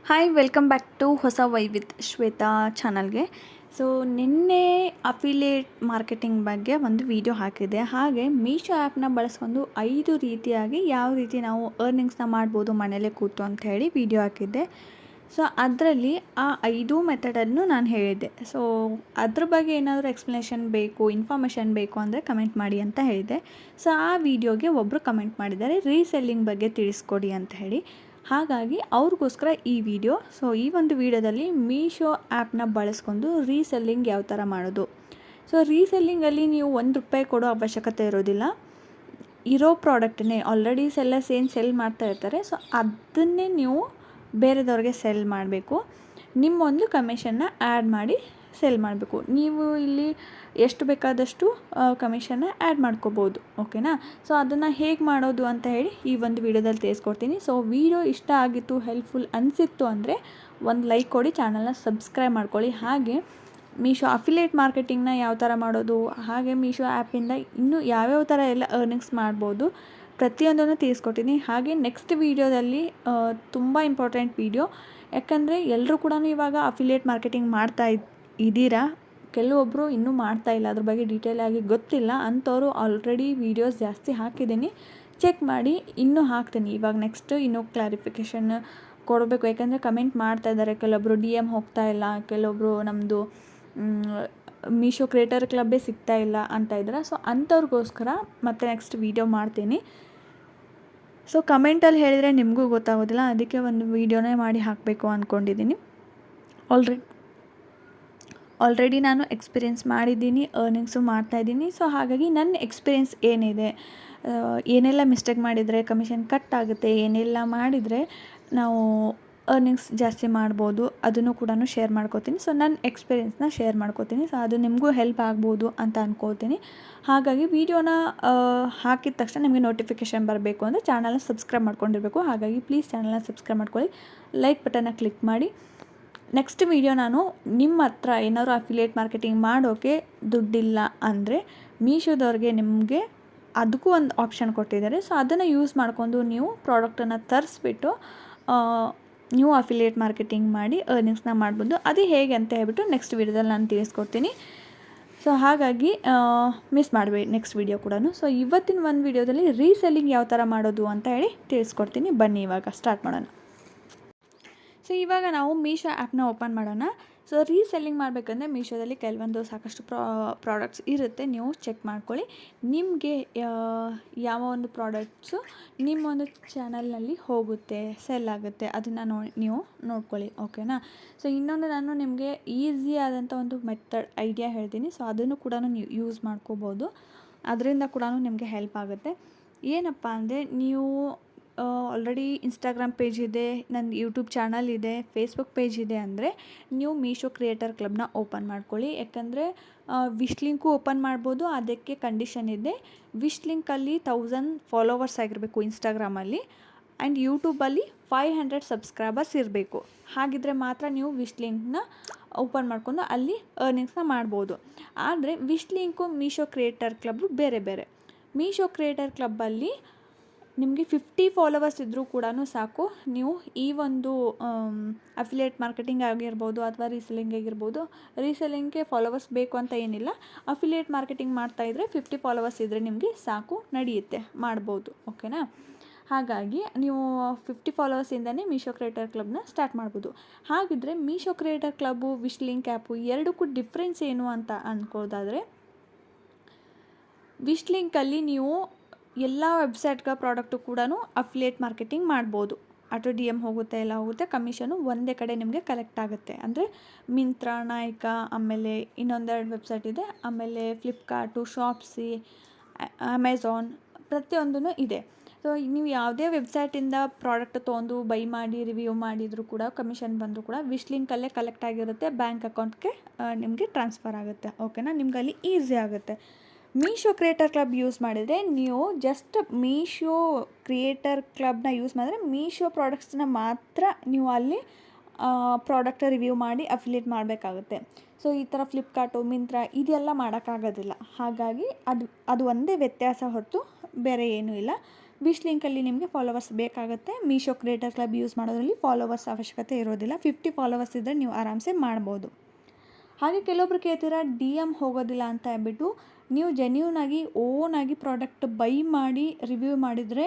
Hi welcome back to ಹೊಸ Y with Shweta ಚಾನಲ್ಗೆ. So ನಿನ್ನೆ ಅಫಿಲಿಯೇಟ್ ಮಾರ್ಕೆಟಿಂಗ್ ಬಗ್ಗೆ ಒಂದು ವಿಡಿಯೋ ಹಾಕಿದೆ. ಹಾಗೆ ಮೀಶೋ ಆ್ಯಪ್ನ ಬಳಸ್ಕೊಂಡು 5 ರೀತಿಯಾಗಿ ಯಾವ ರೀತಿ ನಾವು ಅರ್ನಿಂಗ್ಸ್ನ ಮಾಡ್ಬೋದು ಮನೇಲೇ ಕೂತು ಅಂತ ಹೇಳಿ ವಿಡಿಯೋ ಹಾಕಿದ್ದೆ. ಸೊ ಅದರಲ್ಲಿ ಆ 5 ಮೆಥಡನ್ನು ನಾನು ಹೇಳಿದ್ದೆ. ಸೊ ಅದ್ರ ಬಗ್ಗೆ ಏನಾದರೂ ಎಕ್ಸ್ಪ್ಲನೇಷನ್ ಬೇಕು, ಇನ್ಫಾರ್ಮೇಷನ್ ಬೇಕು ಅಂದರೆ ಕಮೆಂಟ್ ಮಾಡಿ ಅಂತ ಹೇಳಿದೆ. ಸೊ ಆ ವಿಡಿಯೋಗೆ ಒಬ್ಬರು ಕಮೆಂಟ್ ಮಾಡಿದ್ದಾರೆ, ರೀಸೆಲ್ಲಿಂಗ್ ಬಗ್ಗೆ ತಿಳಿಸ್ಕೊಡಿ ಅಂತ ಹೇಳಿ. ಹಾಗಾಗಿ ಅವ್ರಿಗೋಸ್ಕರ ಈ ವಿಡಿಯೋ. ಸೊ ಈ ಒಂದು ವಿಡಿಯೋದಲ್ಲಿ ಮೀಶೋ ಆ್ಯಪ್ನ ಬಳಸ್ಕೊಂಡು ರೀಸೆಲ್ಲಿಂಗ್ ಯಾವ ಥರ ಮಾಡೋದು. ಸೊ ರೀಸೆಲ್ಲಿಂಗಲ್ಲಿ ನೀವು ₹1 ಕೊಡೋ ಅವಶ್ಯಕತೆ ಇರೋದಿಲ್ಲ. ಇರೋ ಪ್ರಾಡಕ್ಟನ್ನೇ ಆಲ್ರೆಡಿ ಸೆಲ್ಲರ್ಸ್ ಏನು ಸೆಲ್ ಮಾಡ್ತಾ ಇರ್ತಾರೆ, ಸೊ ಅದನ್ನೇ ನೀವು ಬೇರೆದವ್ರಿಗೆ ಸೆಲ್ ಮಾಡಬೇಕು. ನಿಮ್ಮೊಂದು ಕಮಿಷನ್ನ ಆ್ಯಡ್ ಮಾಡಿ ಸೆಲ್ ಮಾಡಬೇಕು. ನೀವು ಇಲ್ಲಿ ಎಷ್ಟು ಬೇಕಾದಷ್ಟು ಕಮಿಷನ್ನ ಆ್ಯಡ್ ಮಾಡ್ಕೋಬೋದು. ಓಕೆನಾ. ಸೊ ಅದನ್ನು ಹೇಗೆ ಮಾಡೋದು ಅಂತ ಹೇಳಿ ಈ ಒಂದು ವಿಡಿಯೋದಲ್ಲಿ ತಿಳಿಸ್ಕೊಡ್ತೀನಿ. ಸೊ ವಿಡಿಯೋ ಇಷ್ಟ ಆಗಿತ್ತು, ಹೆಲ್ಪ್ಫುಲ್ ಅನಿಸಿತ್ತು ಅಂದರೆ ಒಂದು ಲೈಕ್ ಕೊಡಿ, ಚಾನಲ್ನ ಸಬ್ಸ್ಕ್ರೈಬ್ ಮಾಡ್ಕೊಳ್ಳಿ. ಹಾಗೆ ಮೀಶೋ ಅಫಿಲಿಯೇಟ್ ಮಾರ್ಕೆಟಿಂಗ್ನ ಯಾವ ಥರ ಮಾಡೋದು, ಹಾಗೆ ಮೀಶೋ ಆ್ಯಪಿಂದ ಇನ್ನೂ ಯಾವ್ಯಾವ ಥರ ಎಲ್ಲ ಅರ್ನಿಂಗ್ಸ್ ಮಾಡ್ಬೋದು ಪ್ರತಿಯೊಂದನ್ನು ತಿಳಿಸ್ಕೊಡ್ತೀನಿ. ಹಾಗೆ ನೆಕ್ಸ್ಟ್ ವೀಡಿಯೋದಲ್ಲಿ ತುಂಬ ಇಂಪಾರ್ಟೆಂಟ್ ವೀಡಿಯೋ, ಯಾಕಂದರೆ ಎಲ್ಲರೂ ಕೂಡ ಇವಾಗ ಅಫಿಲಿಯೇಟ್ ಮಾರ್ಕೆಟಿಂಗ್ ಮಾಡ್ತಾ ಇದ್ದೀರಾ. ಕೆಲವೊಬ್ಬರು ಇನ್ನೂ ಮಾಡ್ತಾಯಿಲ್ಲ, ಅದ್ರ ಬಗ್ಗೆ ಡೀಟೇಲಾಗಿ ಗೊತ್ತಿಲ್ಲ ಅಂಥವ್ರು ಆಲ್ರೆಡಿ ವೀಡಿಯೋಸ್ ಜಾಸ್ತಿ ಹಾಕಿದ್ದೀನಿ, ಚೆಕ್ ಮಾಡಿ. ಇನ್ನೂ ಹಾಕ್ತೀನಿ ಇವಾಗ ನೆಕ್ಸ್ಟ್ ಇನ್ನೂ ಕ್ಲಾರಿಫಿಕೇಷನ್ ಕೊಡಬೇಕು. ಯಾಕಂದರೆ ಕಮೆಂಟ್ ಮಾಡ್ತಾ ಇದ್ದಾರೆ, ಕೆಲವೊಬ್ಬರು DM ಹೋಗ್ತಾ ಇಲ್ಲ, ಕೆಲವೊಬ್ಬರು ನಮ್ಮದು ಮೀಶೋ ಕ್ರಿಯೇಟರ್ ಕ್ಲಬ್ಬೇ ಸಿಗ್ತಾ ಇಲ್ಲ ಅಂತ ಇದ್ದಾರೆ. ಸೊ ಅಂಥವ್ರಿಗೋಸ್ಕರ ಮತ್ತೆ ನೆಕ್ಸ್ಟ್ ವೀಡಿಯೋ ಮಾಡ್ತೀನಿ. ಸೊ ಕಮೆಂಟಲ್ಲಿ ಹೇಳಿದರೆ ನಿಮಗೂ ಗೊತ್ತಾಗೋದಿಲ್ಲ, ಅದಕ್ಕೆ ಒಂದು ವೀಡಿಯೋನೇ ಮಾಡಿ ಹಾಕಬೇಕು ಅಂದ್ಕೊಂಡಿದ್ದೀನಿ. ಆಲ್ರೆಡಿ ನಾನು ಎಕ್ಸ್ಪೀರಿಯೆನ್ಸ್ ಮಾಡಿದ್ದೀನಿ, ಅರ್ನಿಂಗ್ಸು ಮಾಡ್ತಾಯಿದ್ದೀನಿ. ಸೊ ಹಾಗಾಗಿ ನನ್ನ ಎಕ್ಸ್ಪೀರಿಯೆನ್ಸ್ ಏನಿದೆ, ಏನೆಲ್ಲ ಮಿಸ್ಟೇಕ್ ಮಾಡಿದರೆ ಕಮಿಷನ್ ಕಟ್ ಆಗುತ್ತೆ, ಏನೆಲ್ಲ ಮಾಡಿದರೆ ನಾವು ಅರ್ನಿಂಗ್ಸ್ ಜಾಸ್ತಿ ಮಾಡ್ಬೋದು, ಅದನ್ನು ಕೂಡ ಶೇರ್ ಮಾಡ್ಕೋತೀನಿ. ಸೊ ನನ್ನ ಎಕ್ಸ್ಪೀರಿಯೆನ್ಸ್ನ ಶೇರ್ ಮಾಡ್ಕೋತೀನಿ. ಸೊ ಅದು ನಿಮಗೂ ಹೆಲ್ಪ್ ಆಗ್ಬೋದು ಅಂತ ಅಂದ್ಕೋತೀನಿ. ಹಾಗಾಗಿ ವೀಡಿಯೋನ ಹಾಕಿದ ತಕ್ಷಣ ನಿಮಗೆ ನೋಟಿಫಿಕೇಷನ್ ಬರಬೇಕು ಅಂದರೆ ಚಾನಲ್ನ ಸಬ್ಸ್ಕ್ರೈಬ್ ಮಾಡ್ಕೊಂಡಿರಬೇಕು. ಹಾಗಾಗಿ ಪ್ಲೀಸ್ ಚಾನಲ್ನ ಸಬ್ಸ್ಕ್ರೈಬ್ ಮಾಡ್ಕೊಳ್ಳಿ, ಲೈಕ್ ಬಟನ್ನ ಕ್ಲಿಕ್ ಮಾಡಿ. ನೆಕ್ಸ್ಟ್ ವೀಡಿಯೋ ನಾನು ನಿಮ್ಮ ಹತ್ರ ಏನಾದರೂ ಅಫಿಲಿಯೇಟ್ ಮಾರ್ಕೆಟಿಂಗ್ ಮಾಡೋಕ್ಕೆ ದುಡ್ಡಿಲ್ಲ ಅಂದರೆ ಮೀಶೋದವ್ರಿಗೆ ನಿಮಗೆ ಅದಕ್ಕೂ ಒಂದು ಆಪ್ಷನ್ ಕೊಟ್ಟಿದ್ದಾರೆ. ಸೊ ಅದನ್ನು ಯೂಸ್ ಮಾಡಿಕೊಂಡು ನೀವು ಪ್ರಾಡಕ್ಟನ್ನು ತರಿಸ್ಬಿಟ್ಟು ನೀವು ಅಫಿಲಿಯೇಟ್ ಮಾರ್ಕೆಟಿಂಗ್ ಮಾಡಿ ಅರ್ನಿಂಗ್ಸ್ನ ಮಾಡ್ಬೋದು. ಅದು ಹೇಗೆ ಅಂತ ಹೇಳ್ಬಿಟ್ಟು ನೆಕ್ಸ್ಟ್ ವೀಡಿಯೋದಲ್ಲಿ ನಾನು ತಿಳಿಸ್ಕೊಡ್ತೀನಿ. ಸೊ ಹಾಗಾಗಿ ಮಿಸ್ ಮಾಡಬೇಡಿ ನೆಕ್ಸ್ಟ್ ವೀಡಿಯೋ ಕೂಡ. ಸೊ ಇವತ್ತಿನ ಒಂದು ವೀಡಿಯೋದಲ್ಲಿ ರೀಸೆಲ್ಲಿಂಗ್ ಯಾವ ಥರ ಮಾಡೋದು ಅಂತ ಹೇಳಿ ತಿಳಿಸ್ಕೊಡ್ತೀನಿ. ಬನ್ನಿ ಇವಾಗ ಸ್ಟಾರ್ಟ್ ಮಾಡೋಣ. ಸೊ ಇವಾಗ ನಾವು ಮೀಶೋ ಆ್ಯಪ್ನ ಓಪನ್ ಮಾಡೋಣ. ಸೊ ರೀಸೆಲ್ಲಿಂಗ್ ಮಾಡಬೇಕಂದ್ರೆ ಮೀಶೋದಲ್ಲಿ ಕೆಲವೊಂದು ಸಾಕಷ್ಟು ಪ್ರಾಡಕ್ಟ್ಸ್ ಇರುತ್ತೆ, ನೀವು ಚೆಕ್ ಮಾಡ್ಕೊಳ್ಳಿ. ನಿಮಗೆ ಯಾವ ಒಂದು ಪ್ರಾಡಕ್ಟ್ಸು ನಿಮ್ಮ ಒಂದು ಚಾನಲ್ನಲ್ಲಿ ಹೋಗುತ್ತೆ, ಸೆಲ್ ಆಗುತ್ತೆ, ಅದನ್ನು ನೀವು ನೋಡ್ಕೊಳ್ಳಿ. ಓಕೆನಾ. ಸೊ ಇನ್ನೊಂದು ನಾನು ನಿಮಗೆ ಈಸಿ ಆದಂಥ ಒಂದು ಮೆಥಡ್ ಐಡಿಯಾ ಹೇಳ್ತೀನಿ. ಸೊ ಅದನ್ನು ಕೂಡ ನೀವು ಯೂಸ್ ಮಾಡ್ಕೋಬೋದು, ಅದರಿಂದ ಕೂಡ ನಿಮಗೆ ಹೆಲ್ಪ್ ಆಗುತ್ತೆ. ಏನಪ್ಪ ಅಂದರೆ ನೀವು ಆಲ್ರೆಡಿ ಇನ್ಸ್ಟಾಗ್ರಾಮ್ ಪೇಜ್ ಇದೆ, ನನ್ನ ಯೂಟ್ಯೂಬ್ ಚಾನಲ್ ಇದೆ, ಫೇಸ್ಬುಕ್ ಪೇಜ್ ಇದೆ ಅಂದರೆ ನೀವು ಮೀಶೋ ಕ್ರಿಯೇಟರ್ ಕ್ಲಬ್ನ ಓಪನ್ ಮಾಡ್ಕೊಳ್ಳಿ. ಯಾಕಂದರೆ ವಿಶ್ ಲಿಂಕು ಓಪನ್ ಮಾಡ್ಬೋದು. ಅದಕ್ಕೆ ಕಂಡೀಷನ್ ಇದೆ, ವಿಶ್ ಲಿಂಕಲ್ಲಿ 1000 ಫಾಲೋವರ್ಸ್ ಆಗಿರಬೇಕು ಇನ್ಸ್ಟಾಗ್ರಾಮಲ್ಲಿ, ಆ್ಯಂಡ್ ಯೂಟ್ಯೂಬಲ್ಲಿ 500 ಸಬ್ಸ್ಕ್ರೈಬರ್ಸ್ ಇರಬೇಕು. ಹಾಗಿದ್ರೆ ಮಾತ್ರ ನೀವು ವಿಶ್ ಲಿಂಕ್ನ ಓಪನ್ ಮಾಡ್ಕೊಂಡು ಅಲ್ಲಿ ಅರ್ನಿಂಗ್ಸ್ನ ಮಾಡ್ಬೋದು. ಆದರೆ wish link Meesho creator club ಬೇರೆ ಬೇರೆ. ಮೀಶೋ ಕ್ರಿಯೇಟರ್ ಕ್ಲಬ್ಬಲ್ಲಿ ನಿಮಗೆ 50 ಫಾಲೋವರ್ಸ್ ಇದ್ದರೂ ಕೂಡ ಸಾಕು, ನೀವು ಈ ಒಂದು ಅಫಿಲಿಯೇಟ್ ಮಾರ್ಕೆಟಿಂಗ್ ಆಗಿರ್ಬೋದು ಅಥವಾ ರೀಸೆಲ್ಲಿಂಗ್ ಆಗಿರ್ಬೋದು. ರೀಸೆಲ್ಲಿಂಗ್ಗೆ ಫಾಲೋವರ್ಸ್ ಬೇಕು ಅಂತ ಏನಿಲ್ಲ, ಅಫಿಲಿಯೇಟ್ ಮಾರ್ಕೆಟಿಂಗ್ ಮಾಡ್ತಾಯಿದ್ರೆ 50 ಫಾಲೋವರ್ಸ್ ಇದ್ದರೆ ನಿಮಗೆ ಸಾಕು, ನಡೆಯುತ್ತೆ, ಮಾಡ್ಬೋದು. ಓಕೆನಾ. ಹಾಗಾಗಿ ನೀವು 50 ಫಾಲೋವರ್ಸಿಂದನೇ ಮೀಶೋ ಕ್ರಿಯೇಟರ್ ಕ್ಲಬ್ನ ಸ್ಟಾರ್ಟ್ ಮಾಡ್ಬೋದು. ಹಾಗಿದ್ರೆ Meesho creator club wish link app ಎರಡಕ್ಕೂ ಡಿಫ್ರೆನ್ಸ್ ಏನು ಅಂತ ಅಂದ್ಕೋದಾದರೆ, ವಿಶ್ ಲಿಂಕಲ್ಲಿ ನೀವು ಎಲ್ಲ ವೆಬ್ಸೈಟ್ಗಳ ಪ್ರಾಡಕ್ಟು ಕೂಡ ಅಫಿಲಿಯೇಟ್ ಮಾರ್ಕೆಟಿಂಗ್ ಮಾಡ್ಬೋದು. ಆಟೋ DM ಹೋಗುತ್ತೆ, ಎಲ್ಲ ಹೋಗುತ್ತೆ, ಕಮಿಷನು ಒಂದೇ ಕಡೆ ನಿಮಗೆ ಕಲೆಕ್ಟ್ ಆಗುತ್ತೆ. ಅಂದರೆ ಮಿಂತ್ರಾ, ನಾಯ್ಕಾ, ಆಮೇಲೆ ಇನ್ನೊಂದೆರಡು ವೆಬ್ಸೈಟ್ ಇದೆ, ಆಮೇಲೆ ಫ್ಲಿಪ್ಕಾರ್ಟು, ಶಾಪ್ಸಿ, ಅಮೆಝಾನ್, ಪ್ರತಿಯೊಂದೂ ಇದೆ. ಸೊ ನೀವು ಯಾವುದೇ ವೆಬ್ಸೈಟಿಂದ ಪ್ರಾಡಕ್ಟ್ ತೊಗೊಂಡು ಬೈ ಮಾಡಿ ರಿವ್ಯೂ ಮಾಡಿದರೂ ಕೂಡ ಕಮಿಷನ್ ಬಂದರೂ ಕೂಡ ವಿಶ್ ಲಿಂಕಲ್ಲೇ ಕಲೆಕ್ಟ್ ಆಗಿರುತ್ತೆ, ಬ್ಯಾಂಕ್ ಅಕೌಂಟ್ಗೆ ನಿಮಗೆ ಟ್ರಾನ್ಸ್ಫರ್ ಆಗುತ್ತೆ. ಓಕೆನಾ. ನಿಮ್ಗೆ ಅಲ್ಲಿ ಈಸಿ ಆಗುತ್ತೆ. ಮೀಶೋ ಕ್ರಿಯೇಟರ್ ಕ್ಲಬ್ ಯೂಸ್ ಮಾಡಿದರೆ ನೀವು ಜಸ್ಟ್ ಮೀಶೋ ಕ್ರಿಯೇಟರ್ ಕ್ಲಬ್ನ ಯೂಸ್ ಮಾಡಿದ್ರೆ ಮೀಶೋ ಪ್ರಾಡಕ್ಟ್ಸ್ನ ಮಾತ್ರ ನೀವು ಅಲ್ಲಿ ಪ್ರಾಡಕ್ಟ್ ರಿವ್ಯೂ ಮಾಡಿ ಅಫಿಲಿಯೇಟ್ ಮಾಡಬೇಕಾಗುತ್ತೆ. ಸೊ ಈ ಥರ ಫ್ಲಿಪ್ಕಾರ್ಟು, ಮಿಂತ್ರಾ ಇದೆಲ್ಲ ಮಾಡೋಕ್ಕಾಗೋದಿಲ್ಲ. ಹಾಗಾಗಿ ಅದು ಒಂದೇ ವ್ಯತ್ಯಾಸ ಹೊರತು ಬೇರೆ ಏನೂ ಇಲ್ಲ. ವಿಶ್ ಲಿಂಕಲ್ಲಿ ನಿಮಗೆ ಫಾಲೋವರ್ಸ್ ಬೇಕಾಗುತ್ತೆ. ಮೀಶೋ ಕ್ರಿಯೇಟರ್ ಕ್ಲಬ್ ಯೂಸ್ ಮಾಡೋದ್ರಲ್ಲಿ ಫಾಲೋವರ್ಸ್ ಅವಶ್ಯಕತೆ ಇರೋದಿಲ್ಲ. 50 ಫಾಲೋವರ್ಸ್ ಇದ್ದರೆ ನೀವು ಆರಾಮ್ಸೆ ಮಾಡ್ಬೋದು. ಹಾಗೆ ಕೆಲವೊಬ್ರು ಕೇಳ್ತೀರಾ DM ಹೋಗೋದಿಲ್ಲ ಅಂತ ಹೇಳ್ಬಿಟ್ಟು. ನೀವು ಜೆನ್ಯೂನಾಗಿ ಓನಾಗಿ ಪ್ರಾಡಕ್ಟ್ ಬೈ ಮಾಡಿ ರಿವ್ಯೂ ಮಾಡಿದರೆ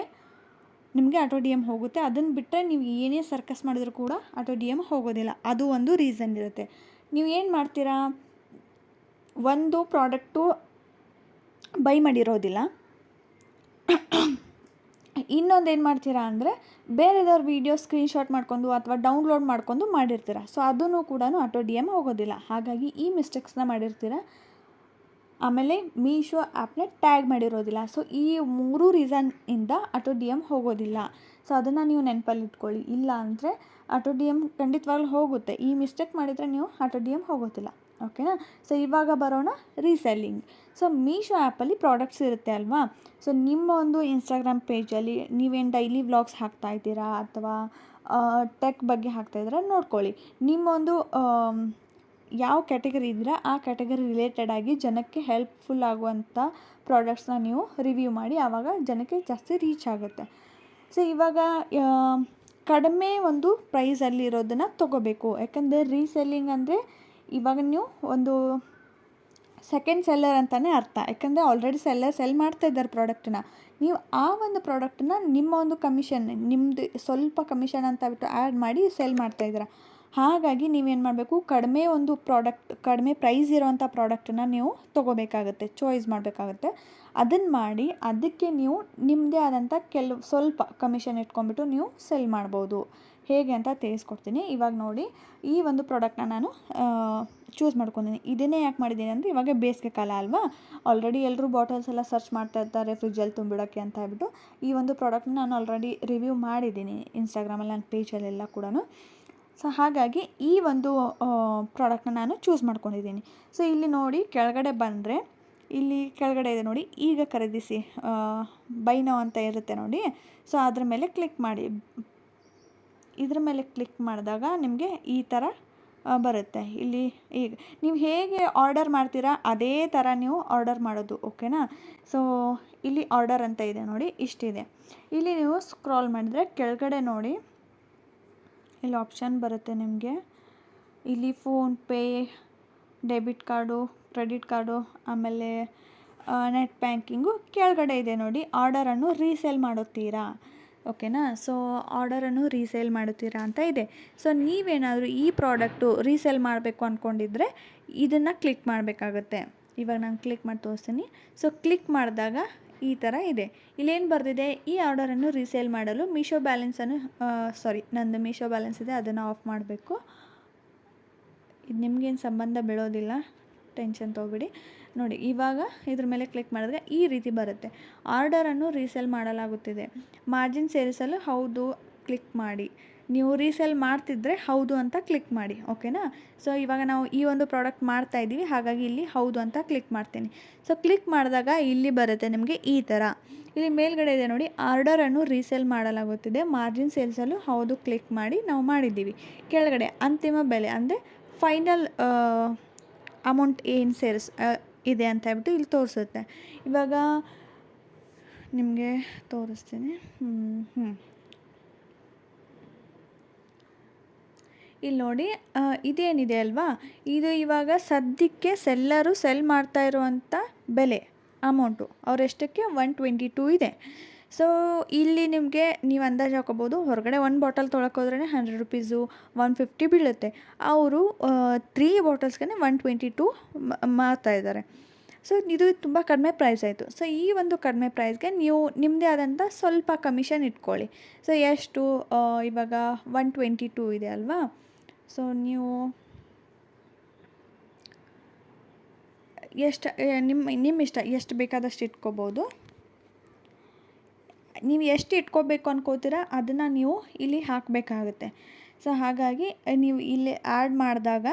ನಿಮಗೆ ಆಟೋ DM ಹೋಗುತ್ತೆ. ಅದನ್ನು ಬಿಟ್ಟರೆ ನೀವು ಏನೇ ಸರ್ಕಸ್ ಮಾಡಿದರೂ ಕೂಡ ಆಟೋ DM ಹೋಗೋದಿಲ್ಲ. ಅದು ಒಂದು ರೀಸನ್ ಇರುತ್ತೆ. ನೀವು ಏನು ಮಾಡ್ತೀರಾ, ಒಂದು ಪ್ರಾಡಕ್ಟು ಬೈ ಮಾಡಿರೋದಿಲ್ಲ, ಇನ್ನೊಂದು ಏನು ಮಾಡ್ತೀರಾ ಅಂದರೆ ಬೇರೆದವ್ರ ವೀಡಿಯೋ ಸ್ಕ್ರೀನ್ಶಾಟ್ ಮಾಡ್ಕೊಂಡು ಅಥವಾ ಡೌನ್ಲೋಡ್ ಮಾಡ್ಕೊಂಡು ಮಾಡಿರ್ತೀರ. ಸೊ ಅದನ್ನು ಕೂಡ ಆಟೋ DM ಹೋಗೋದಿಲ್ಲ. ಹಾಗಾಗಿ ಈ ಮಿಸ್ಟೇಕ್ಸ್ನ ಮಾಡಿರ್ತೀರ. ಆಮೇಲೆ ಮೀಶೋ ಆ್ಯಪ್ನ ಟ್ಯಾಗ್ ಮಾಡಿರೋದಿಲ್ಲ. ಸೊ ಈ 3 ರೀಸನ್ನಿಂದ ಆಟೋ DM ಹೋಗೋದಿಲ್ಲ. ಸೊ ಅದನ್ನು ನೀವು ನೆನಪಲ್ಲಿ ಇಟ್ಕೊಳ್ಳಿ. ಇಲ್ಲ ಅಂದರೆ ಆಟೋ DM ಖಂಡಿತವಾಗ್ಲೂ ಹೋಗುತ್ತೆ. ಈ ಮಿಸ್ಟೇಕ್ ಮಾಡಿದರೆ ನೀವು ಆಟೋ DM ಹೋಗೋದಿಲ್ಲ. ಓಕೆನಾ. ಸೊ ಇವಾಗ ಬರೋಣ ರೀಸೆಲ್ಲಿಂಗ್. ಸೊ ಮೀಶೋ ಆ್ಯಪಲ್ಲಿ ಪ್ರಾಡಕ್ಟ್ಸ್ ಇರುತ್ತೆ ಅಲ್ವಾ. ಸೊ ನಿಮ್ಮ ಒಂದು ಇನ್ಸ್ಟಾಗ್ರಾಮ್ ಪೇಜಲ್ಲಿ ನೀವೇನು ಡೈಲಿ ವ್ಲಾಗ್ಸ್ ಹಾಕ್ತಾಯಿದ್ದೀರಾ ಅಥವಾ ಟೆಕ್ ಬಗ್ಗೆ ಹಾಕ್ತಾಯಿದ್ದೀರಾ ನೋಡ್ಕೊಳ್ಳಿ. ನಿಮ್ಮೊಂದು ಯಾವ ಕ್ಯಾಟಗರಿ ಇದ್ದೀರಾ ಆ ಕ್ಯಾಟಗರಿ ರಿಲೇಟೆಡ್ ಆಗಿ ಜನಕ್ಕೆ ಹೆಲ್ಪ್ಫುಲ್ ಆಗುವಂಥ ಪ್ರಾಡಕ್ಟ್ಸ್ನ ನೀವು ರಿವ್ಯೂ ಮಾಡಿ. ಆವಾಗ ಜನಕ್ಕೆ ಜಾಸ್ತಿ ರೀಚ್ ಆಗುತ್ತೆ. ಸೊ ಇವಾಗ ಕಡಿಮೆ ಒಂದು ಪ್ರೈಸಲ್ಲಿ ಇರೋದನ್ನು ತೊಗೋಬೇಕು. ಯಾಕಂದರೆ ರೀಸೆಲ್ಲಿಂಗ್ ಅಂದರೆ ಇವಾಗ ನೀವು ಒಂದು ಸೆಕೆಂಡ್ ಸೆಲ್ಲರ್ ಅಂತಲೇ ಅರ್ಥ. ಯಾಕಂದರೆ ಆಲ್ರೆಡಿ ಸೆಲ್ ಮಾಡ್ತಾ ಇದ್ದಾರೆ ಪ್ರಾಡಕ್ಟನ್ನ. ನೀವು ಆ ಒಂದು ಪ್ರಾಡಕ್ಟನ್ನ ನಿಮ್ಮ ಒಂದು ಕಮಿಷನ್, ನಿಮ್ಮದು ಸ್ವಲ್ಪ ಕಮಿಷನ್ ಅಂತ ಬಿಟ್ಟು ಆ್ಯಡ್ ಮಾಡಿ ಸೆಲ್ ಮಾಡ್ತಾಯಿದ್ದೀರ. ಹಾಗಾಗಿ ನೀವೇನು ಮಾಡಬೇಕು, ಕಡಿಮೆ ಪ್ರೈಸ್ ಇರೋವಂಥ ಪ್ರಾಡಕ್ಟನ್ನು ನೀವು ತೊಗೋಬೇಕಾಗುತ್ತೆ, ಚಾಯ್ಸ್ ಮಾಡಬೇಕಾಗುತ್ತೆ. ಅದನ್ನು ಮಾಡಿ ಅದಕ್ಕೆ ನೀವು ನಿಮ್ಮದೇ ಆದಂಥ ಸ್ವಲ್ಪ ಕಮಿಷನ್ ಇಟ್ಕೊಂಡ್ಬಿಟ್ಟು ನೀವು ಸೆಲ್ ಮಾಡ್ಬೋದು. ಹೇಗೆ ಅಂತ ತಿಳಿಸ್ಕೊಡ್ತೀನಿ. ಇವಾಗ ನೋಡಿ, ಈ ಒಂದು ಪ್ರಾಡಕ್ಟ್ನ ನಾನು ಚೂಸ್ ಮಾಡ್ಕೊಂಡಿದ್ದೀನಿ. ಇದನ್ನೇ ಯಾಕೆ ಮಾಡಿದ್ದೀನಿ ಅಂದರೆ ಇವಾಗ ಬೇಸಿಗೆ ಕಾಲ ಅಲ್ವಾ, ಆಲ್ರೆಡಿ ಎಲ್ಲರೂ ಬಾಟಲ್ಸ್ ಎಲ್ಲ ಸರ್ಚ್ ಮಾಡ್ತಾ ಇರ್ತಾರೆ ಫ್ರಿಜ್ಜಲ್ಲಿ ತುಂಬಿಡೋಕ್ಕೆ ಅಂತ ಹೇಳ್ಬಿಟ್ಟು. ಈ ಒಂದು ಪ್ರಾಡಕ್ಟ್ನ ನಾನು ಆಲ್ರೆಡಿ ರಿವ್ಯೂ ಮಾಡಿದ್ದೀನಿ ಇನ್ಸ್ಟಾಗ್ರಾಮಲ್ಲಿ ನನ್ನ ಪೇಜಲ್ಲೆಲ್ಲ ಕೂಡ. ಸೊ ಹಾಗಾಗಿ ಈ ಒಂದು ಪ್ರಾಡಕ್ಟ್ನ ನಾನು ಚೂಸ್ ಮಾಡ್ಕೊಂಡಿದ್ದೀನಿ. ಸೊ ಇಲ್ಲಿ ನೋಡಿ ಕೆಳಗಡೆ ಬಂದರೆ ಇಲ್ಲಿ ಕೆಳಗಡೆ ಇದೆ ನೋಡಿ, ಈಗ ಖರೀದಿಸಿ ಬೈ ನೌ ಅಂತ ಇರುತ್ತೆ ನೋಡಿ. ಸೊ ಅದ್ರ ಮೇಲೆ ಕ್ಲಿಕ್ ಮಾಡಿ. ಇದ್ರ ಮೇಲೆ ಕ್ಲಿಕ್ ಮಾಡಿದಾಗ ನಿಮಗೆ ಈ ಥರ ಬರುತ್ತೆ. ಇಲ್ಲಿ ಈಗ ನೀವು ಹೇಗೆ ಆರ್ಡರ್ ಮಾಡ್ತೀರಾ ಅದೇ ಥರ ನೀವು ಆರ್ಡರ್ ಮಾಡೋದು. ಓಕೆನಾ. ಸೊ ಇಲ್ಲಿ ಆರ್ಡರ್ ಅಂತ ಇದೆ ನೋಡಿ, ಇಷ್ಟಿದೆ. ಇಲ್ಲಿ ನೀವು ಸ್ಕ್ರಾಲ್ ಮಾಡಿದರೆ ಕೆಳಗಡೆ ನೋಡಿ, ಇಲ್ಲಿ ಆಪ್ಷನ್ ಬರುತ್ತೆ ನಿಮಗೆ. ಇಲ್ಲಿ PhonePe, debit card, credit card, ಆಮೇಲೆ ನೆಟ್ ಬ್ಯಾಂಕಿಂಗು ಕೆಳಗಡೆ ಇದೆ ನೋಡಿ. ಆರ್ಡರನ್ನು ರೀಸೇಲ್ ಮಾಡುತ್ತೀರಾ. ಓಕೆನಾ. ಸೊ ಆರ್ಡರನ್ನು ರೀಸೇಲ್ ಮಾಡುತ್ತೀರಾ ಅಂತ ಇದೆ. ಸೊ ನೀವೇನಾದರೂ ಈ ಪ್ರಾಡಕ್ಟು ರೀಸೇಲ್ ಮಾಡಬೇಕು ಅಂದ್ಕೊಂಡಿದ್ರೆ ಇದನ್ನು ಕ್ಲಿಕ್ ಮಾಡಬೇಕಾಗುತ್ತೆ. ಇವಾಗ ನಾನು ಕ್ಲಿಕ್ ಮಾಡಿ ತೋರಿಸ್ತೀನಿ. ಸೊ ಕ್ಲಿಕ್ ಮಾಡಿದಾಗ ಈ ಥರ ಇದೆ. ಇಲ್ಲೇನು ಬರೆದಿದೆ, ಈ ಆರ್ಡರನ್ನು ರೀಸೇಲ್ ಮಾಡಲು ಮೀಶೋ ಬ್ಯಾಲೆನ್ಸನ್ನು ನಂದು ಮೀಶೋ ಬ್ಯಾಲೆನ್ಸ್ ಇದೆ, ಅದನ್ನು ಆಫ್ ಮಾಡಬೇಕು. ಇದು ನಿಮಗೇನು ಸಂಬಂಧ ಬೀಳೋದಿಲ್ಲ, ಟೆನ್ಷನ್ ತೊಗೊಬೇಡಿ. ನೋಡಿ ಇವಾಗ ಇದ್ರ ಮೇಲೆ ಕ್ಲಿಕ್ ಮಾಡಿದ್ರೆ ಈ ರೀತಿ ಬರುತ್ತೆ. ಆರ್ಡರನ್ನು ರೀಸೇಲ್ ಮಾಡಲಾಗುತ್ತಿದೆ, ಮಾರ್ಜಿನ್ ಸೇರಿಸಲು ಹೌದು ಕ್ಲಿಕ್ ಮಾಡಿ. ನೀವು ರೀಸೇಲ್ ಮಾಡ್ತಿದ್ರೆ ಹೌದು ಅಂತ ಕ್ಲಿಕ್ ಮಾಡಿ. ಓಕೆನಾ. ಸೊ ಇವಾಗ ನಾವು ಈ ಒಂದು ಪ್ರಾಡಕ್ಟ್ ಮಾಡ್ತಾ ಇದ್ದೀವಿ, ಹಾಗಾಗಿ ಇಲ್ಲಿ ಹೌದು ಅಂತ ಕ್ಲಿಕ್ ಮಾಡ್ತೀನಿ. ಸೊ ಕ್ಲಿಕ್ ಮಾಡಿದಾಗ ಇಲ್ಲಿ ಬರುತ್ತೆ ನಿಮಗೆ ಈ ಥರ. ಇಲ್ಲಿ ಮೇಲ್ಗಡೆ ಇದೆ ನೋಡಿ, ಆರ್ಡರನ್ನು ರೀಸೇಲ್ ಮಾಡಲಾಗುತ್ತಿದೆ, ಮಾರ್ಜಿನ್ ಸೇರಿಸಲು ಹೌದು ಕ್ಲಿಕ್ ಮಾಡಿ. ನಾವು ಮಾಡಿದ್ದೀವಿ. ಕೆಳಗಡೆ ಅಂತಿಮ ಬೆಲೆ ಅಂದರೆ ಫೈನಲ್ ಅಮೌಂಟ್ ಏನು ಇದೆ ಅಂತ ಹೇಳ್ಬಿಟ್ಟು ಇಲ್ಲಿ ತೋರಿಸುತ್ತೆ. ಇವಾಗ ನಿಮಗೆ ತೋರಿಸ್ತೀನಿ. ಇಲ್ಲಿ ನೋಡಿ, ಇದೇನಿದೆ ಅಲ್ವಾ, ಇದು ಇವಾಗ ಸದ್ಯಕ್ಕೆ ಸೆಲ್ಲರು ಸೆಲ್ ಮಾಡ್ತಾ ಇರುವಂಥ ಬೆಲೆ ಅಮೌಂಟು ಅವರೆಷ್ಟಕ್ಕೆ 122 ಇದೆ. ಸೊ ಇಲ್ಲಿ ನಿಮಗೆ ನೀವು ಅಂದಾಜು ಹಾಕೋಬೋದು, ಹೊರಗಡೆ 1 ಬಾಟಲ್ ತೊಗೊಳಕೋದ್ರೇ 100 ರುಪೀಸು 150 ಬೀಳುತ್ತೆ. ಅವರು 3 ಬಾಟಲ್ಸ್ಗೆ 122 ಮಾರ್ತಾಯಿದ್ದಾರೆ. ಸೊ ಇದು ತುಂಬ ಕಡಿಮೆ ಪ್ರೈಸ್ ಆಯಿತು. ಸೊ ಈ ಒಂದು ಕಡಿಮೆ ಪ್ರೈಸ್ಗೆ ನೀವು ನಿಮ್ಮದೇ ಆದಂಥ ಸ್ವಲ್ಪ ಕಮಿಷನ್ ಇಟ್ಕೊಳ್ಳಿ. ಸೊ ಎಷ್ಟು ಇವಾಗ 122 ಇದೆ ಅಲ್ವಾ. ಸೊ ನೀವು ನಿಮ್ಮ ಇಷ್ಟ, ಎಷ್ಟು ಬೇಕಾದಷ್ಟು ಇಟ್ಕೋಬೋದು. ನೀವು ಎಷ್ಟು ಇಟ್ಕೋಬೇಕು ಅನ್ಕೋತೀರಾ ಅದನ್ನು ನೀವು ಇಲ್ಲಿ ಹಾಕಬೇಕಾಗುತ್ತೆ. ಸೊ ಹಾಗಾಗಿ ನೀವು ಇಲ್ಲಿ ಆ್ಯಡ್ ಮಾಡಿದಾಗ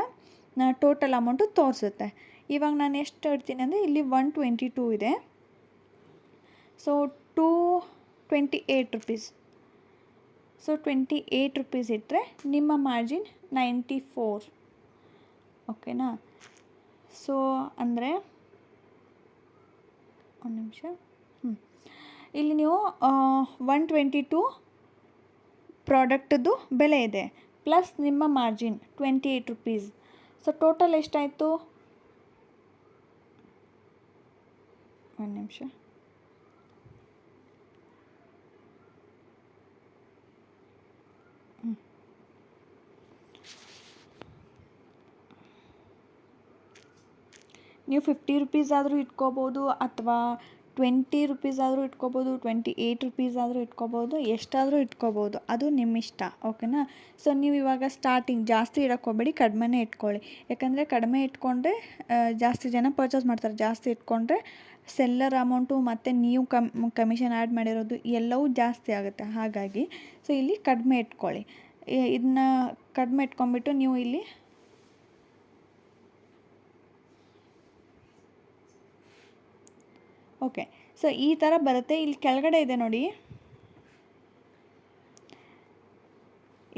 ಟೋಟಲ್ ಅಮೌಂಟು ತೋರಿಸುತ್ತೆ. ಇವಾಗ ನಾನು ಎಷ್ಟು ಇಡ್ತೀನಿ ಅಂದರೆ ಇಲ್ಲಿ 122 ಇದೆ. So 228 rupees. ಸೊ 28 ರುಪೀಸ್ ಇಟ್ಟರೆ ನಿಮ್ಮ ಮಾರ್ಜಿನ್ 94. ಓಕೆನಾ. ಸೊ ಅಂದರೆ ಒಂದು ನಿಮಿಷ. ಇಲ್ಲಿ ನೀವು 122 ಪ್ರಾಡಕ್ಟದ್ದು ಬೆಲೆ ಇದೆ, ಪ್ಲಸ್ ನಿಮ್ಮ ಮಾರ್ಜಿನ್ 28 ರುಪೀಸ್. ಸೊ ಟೋಟಲ್ ಎಷ್ಟಾಯಿತು? ಒಂದು ನಿಮಿಷ. ನೀವು 50 ರುಪೀಸ್ ಆದರೂ ಇಟ್ಕೋಬೋದು, ಅಥವಾ 20 ರುಪೀಸ್ ಆದರೂ ಇಟ್ಕೋಬೋದು, 28 ರುಪೀಸ್ ಆದರೂ ಇಟ್ಕೋಬೋದು, ಎಷ್ಟಾದರೂ ಇಟ್ಕೋಬೋದು, ಅದು ನಿಮ್ಮ ಇಷ್ಟ. ಓಕೆನಾ? ಸೊ ನೀವು ಇವಾಗ ಸ್ಟಾರ್ಟಿಂಗ್ ಜಾಸ್ತಿ ಇಡಕ್ಕೆ ಹೋಗಬೇಡಿ, ಕಡಿಮೆನೇ ಇಟ್ಕೊಳ್ಳಿ. ಯಾಕಂದರೆ ಕಡಿಮೆ ಇಟ್ಕೊಂಡ್ರೆ ಜಾಸ್ತಿ ಜನ ಪರ್ಚೇಸ್ ಮಾಡ್ತಾರೆ. ಜಾಸ್ತಿ ಇಟ್ಕೊಂಡ್ರೆ ಸೆಲ್ಲರ್ ಅಮೌಂಟು ಮತ್ತು ನೀವು ಕಮಿಷನ್ ಆ್ಯಡ್ ಮಾಡಿರೋದು ಎಲ್ಲವೂ ಜಾಸ್ತಿ ಆಗುತ್ತೆ. ಹಾಗಾಗಿ ಸೊ ಇಲ್ಲಿ ಕಡಿಮೆ ಇಟ್ಕೊಳ್ಳಿ. ಇದನ್ನ ಕಡಿಮೆ ಇಟ್ಕೊಂಡ್ಬಿಟ್ಟು ನೀವು ಇಲ್ಲಿ ಓಕೆ. ಸೊ ಈ ಥರ ಬರುತ್ತೆ. ಇಲ್ಲಿ ಕೆಳಗಡೆ ಇದೆ ನೋಡಿ,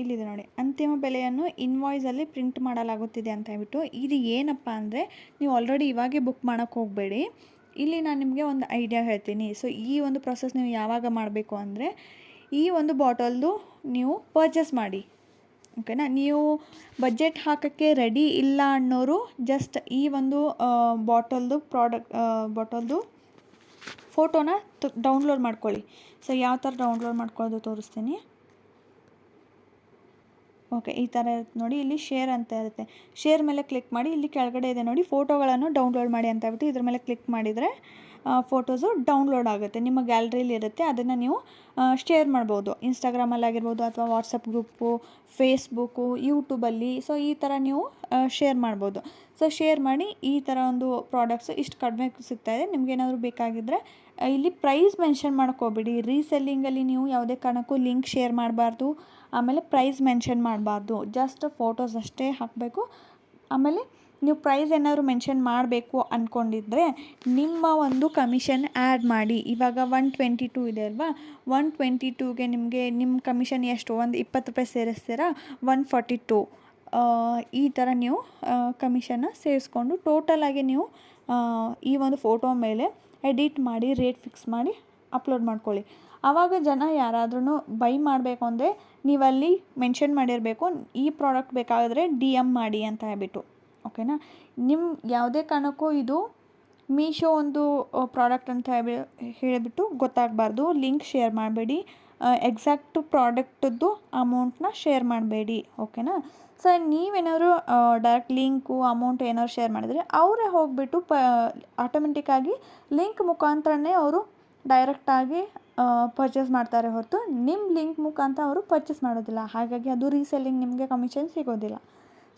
ಇಲ್ಲಿದೆ ನೋಡಿ, ಅಂತಿಮ ಬೆಲೆಯನ್ನು ಇನ್ವಾಯ್ಸಲ್ಲಿ ಪ್ರಿಂಟ್ ಮಾಡಲಾಗುತ್ತಿದೆ ಅಂತ ಹೇಳ್ಬಿಟ್ಟು. ಇದು ಏನಪ್ಪ ಅಂದರೆ, ನೀವು ಆಲ್ರೆಡಿ ಇವಾಗೇ ಬುಕ್ ಮಾಡೋಕ್ಕೆ ಹೋಗಬೇಡಿ. ಇಲ್ಲಿ ನಾನು ನಿಮಗೆ ಒಂದು ಐಡಿಯಾ ಹೇಳ್ತೀನಿ. ಸೊ ಈ ಒಂದು ಪ್ರೊಸೆಸ್ ನೀವು ಯಾವಾಗ ಮಾಡಬೇಕು ಅಂದರೆ, ಈ ಒಂದು ಬಾಟಲ್ದು ನೀವು ಪರ್ಚೇಸ್ ಮಾಡಿ. ಓಕೆನಾ? ನೀವು ಬಜೆಟ್ ಹಾಕೋಕ್ಕೆ ರೆಡಿ ಇಲ್ಲ ಅನ್ನೋರು ಜಸ್ಟ್ ಈ ಒಂದು ಬಾಟಲ್ದು ಫೋಟೋನ ಡೌನ್ಲೋಡ್ ಮಾಡ್ಕೊಳ್ಳಿ. ಸೊ ಯಾವ ಥರ ಡೌನ್ಲೋಡ್ ಮಾಡ್ಕೊಳ್ಳೋದು ತೋರಿಸ್ತೀನಿ. ಓಕೆ, ಈ ಥರ ಇರುತ್ತೆ ನೋಡಿ. ಇಲ್ಲಿ ಶೇರ್ ಅಂತ ಇರುತ್ತೆ. ಶೇರ್ ಮೇಲೆ ಕ್ಲಿಕ್ ಮಾಡಿ. ಇಲ್ಲಿ ಕೆಳಗಡೆ ಇದೆ ನೋಡಿ, ಫೋಟೋಗಳನ್ನು ಡೌನ್ಲೋಡ್ ಮಾಡಿ ಅಂತ ಹೇಳ್ಬಿಟ್ಟು ಇದ್ರ ಮೇಲೆ ಕ್ಲಿಕ್ ಮಾಡಿದರೆ ಫೋಟೋಸು ಡೌನ್ಲೋಡ್ ಆಗುತ್ತೆ. ನಿಮ್ಮ ಗ್ಯಾಲರಿಲಿ ಇರುತ್ತೆ. ಅದನ್ನು ನೀವು ಶೇರ್ ಮಾಡ್ಬೋದು. ಇನ್ಸ್ಟಾಗ್ರಾಮಲ್ಲಿ ಆಗಿರ್ಬೋದು, ಅಥವಾ ವಾಟ್ಸಪ್ ಗ್ರೂಪು, ಫೇಸ್ಬುಕ್ಕು, ಯೂಟ್ಯೂಬಲ್ಲಿ. ಸೊ ಈ ಥರ ನೀವು ಶೇರ್ ಮಾಡ್ಬೋದು. ಸೊ ಶೇರ್ ಮಾಡಿ, ಈ ಥರ ಒಂದು ಪ್ರಾಡಕ್ಟ್ಸು ಇಷ್ಟು ಕಡಿಮೆ ಸಿಗ್ತಾಯಿದೆ, ನಿಮ್ಗೇನಾದರೂ ಬೇಕಾಗಿದ್ದರೆ ಇಲ್ಲಿ ಪ್ರೈಸ್ ಮೆನ್ಷನ್ ಮಾಡ್ಕೋಬೇಡಿ. ರೀಸೆಲ್ಲಿಂಗಲ್ಲಿ ನೀವು ಯಾವುದೇ ಕಾರಣಕ್ಕೂ ಲಿಂಕ್ ಶೇರ್ ಮಾಡಬಾರ್ದು. ಆಮೇಲೆ ಪ್ರೈಸ್ ಮೆನ್ಷನ್ ಮಾಡಬಾರ್ದು. ಜಸ್ಟ್ ಫೋಟೋಸ್ ಅಷ್ಟೇ ಹಾಕಬೇಕು. ಆಮೇಲೆ ನೀವು ಪ್ರೈಸ್ ಏನಾದರೂ ಮೆನ್ಷನ್ ಮಾಡಬೇಕು ಅಂದ್ಕೊಂಡಿದ್ರೆ ನಿಮ್ಮ ಒಂದು ಕಮಿಷನ್ ಆ್ಯಡ್ ಮಾಡಿ. ಇವಾಗ 122 ಇದೆ ಅಲ್ವಾ, 122ಗೆ ನಿಮಗೆ ನಿಮ್ಮ ಕಮಿಷನ್ ಎಷ್ಟು, ಒಂದು 20 ರೂಪಾಯಿ ಸೇರಿಸ್ತೀರಾ, 142 ಈ ಥರ ನೀವು ಕಮಿಷನ್ನ ಸೇರಿಸ್ಕೊಂಡು ಟೋಟಲಾಗಿ ನೀವು ಈ ಒಂದು ಫೋಟೋ ಮೇಲೆ ಎಡಿಟ್ ಮಾಡಿ, ರೇಟ್ ಫಿಕ್ಸ್ ಮಾಡಿ ಅಪ್ಲೋಡ್ ಮಾಡ್ಕೊಳ್ಳಿ. ಆವಾಗ ಜನ ಯಾರಾದ್ರೂ ಬೈ ಮಾಡಬೇಕು ಅಂದರೆ ನೀವಲ್ಲಿ ಮೆನ್ಷನ್ ಮಾಡಿರಬೇಕು, ಈ ಪ್ರಾಡಕ್ಟ್ ಬೇಕಾದರೆ DM ಮಾಡಿ ಅಂತ ಹೇಳ್ಬಿಟ್ಟು. ಓಕೆನಾ? ನಿಮ್ಮ ಯಾವುದೇ ಕಾರಣಕ್ಕೂ ಇದು ಮೀಶೋ ಒಂದು ಪ್ರಾಡಕ್ಟ್ ಅಂತ ಹೇಳಿಬಿಟ್ಟು ಗೊತ್ತಾಗಬಾರ್ದು. ಲಿಂಕ್ ಶೇರ್ ಮಾಡಬೇಡಿ. ಎಕ್ಸಾಕ್ಟು ಪ್ರಾಡಕ್ಟದ್ದು ಅಮೌಂಟನ್ನ ಶೇರ್ ಮಾಡಬೇಡಿ. ಓಕೆನಾ? ಸೊ ನೀವೇನಾದರೂ ಡೈರೆಕ್ಟ್ ಲಿಂಕು ಅಮೌಂಟ್ ಏನಾದ್ರು ಶೇರ್ ಮಾಡಿದರೆ ಅವರೇ ಹೋಗಿಬಿಟ್ಟು ಆಟೋಮೆಟಿಕ್ಕಾಗಿ ಲಿಂಕ್ ಮುಖಾಂತರನೇ ಅವರು ಡೈರೆಕ್ಟಾಗಿ ಪರ್ಚೇಸ್ ಮಾಡ್ತಾರೆ ಹೊರತು ನಿಮ್ಮ ಲಿಂಕ್ ಮುಖಾಂತರ ಅವರು ಪರ್ಚೇಸ್ ಮಾಡೋದಿಲ್ಲ. ಹಾಗಾಗಿ ಅದು ರೀಸೆಲ್ಲಿಂಗ್ ನಿಮಗೆ ಕಮಿಷನ್ ಸಿಗೋದಿಲ್ಲ.